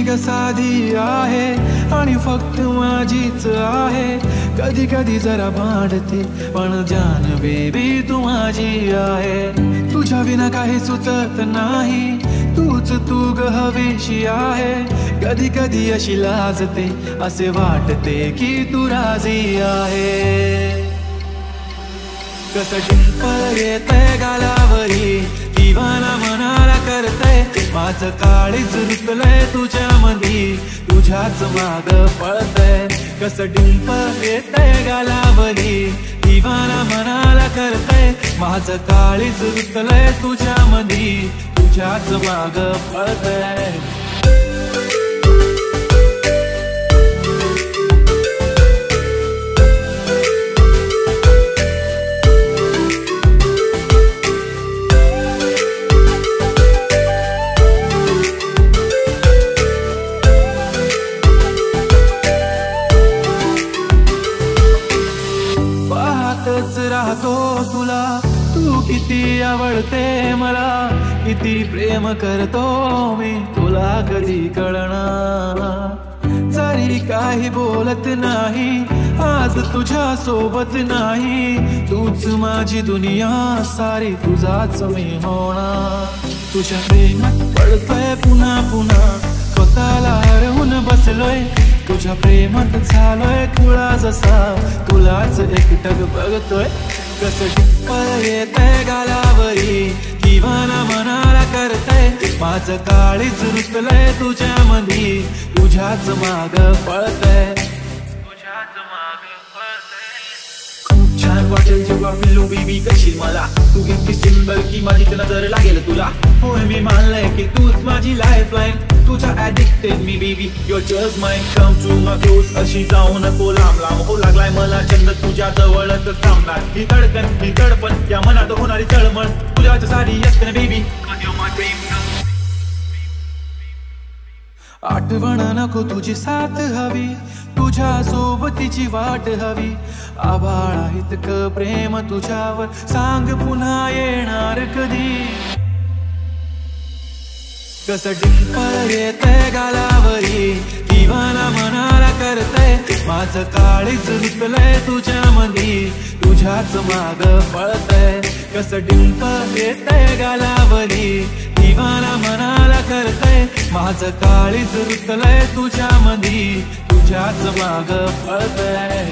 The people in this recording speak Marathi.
ग साधी आहे आणि फक्त माझीच आहे। कधी कधी जरा भांडते पण जान बेबी तू माझी आहे। तुझ्या विना काही सुचत नाही, तूच तू ग हवीशी आहे। कधी कधी अशी लाजते असे वाटते की तू राजी आहे। कसं डिंपल येतंय गालावरी, दिवाना मनाला करतंय। माझं काळीज रुतलंय तुझ्या मधी, तुझ्याच माग पळतंय। कसं डिंपल येतंय गालावरी, दिवाना मनाला करतंय। माझं काळीज रुतलंय तुझ्या मधी, तुझ्याच माग पळतंय। राहतो तुला, तू किती आवडते मला, किती प्रेम करतो मी तुला कधी कळणार। जरी काही बोलत नाही आज तुझ्या सोबत नाही, तूच माझी दुनिया सारी तुझाच मी होणार। तुझ्या प्रेमात पडतोय पुन्हा पुन्हा, स्वतःला हरवून बसलोय। तुझ्या प्रेमात झालोय खुळा जसा, तुलाच एकटक बघतोय। कसं डिंपल येतंय गालावरी, दिवाना मनाला करतंय। माझं काळीज रुतलंय तुझ्या मधी, तुझ्याच माग पळतंय। खूप छान वाटेल जेव्हा पिल्लू बेबी करशील मला, तू इतकी सुंदर की माझी नजर लागेल तुला। होय मी मानलंय की तूच माझी लाईफलाईन, तुझ्या ऍडिक्टेड मी baby, your just mine. Come to my close, अशी जाऊ नको लांब लांब। हो लागलाय मला छंद तुझ्या जवळच थांबणार। ही धडकन ही तडपण या मनात होणारी तळमळ, तुझ्यासाठी असते बेबी। आठवण नको तुझी साथ हवी, तुझ्या सोबतीची वाट हवी। आभाळा इतकं प्रेम तुझ्यावर, सांग पुन्हा येणार कधी। कसं डिंपल येतंय गालावरी, दिवाना मनाला करतंय। माझं काळीज रुतलंय तुझ्या मधी, तुझ्याच माग पळतंय। कसं डिंपल येतंय गालावरी, दिवाना मनाला करतंय। माझं काळीज रुतलंय तुझ्या मधी, तुझ्याच माग पळतंय।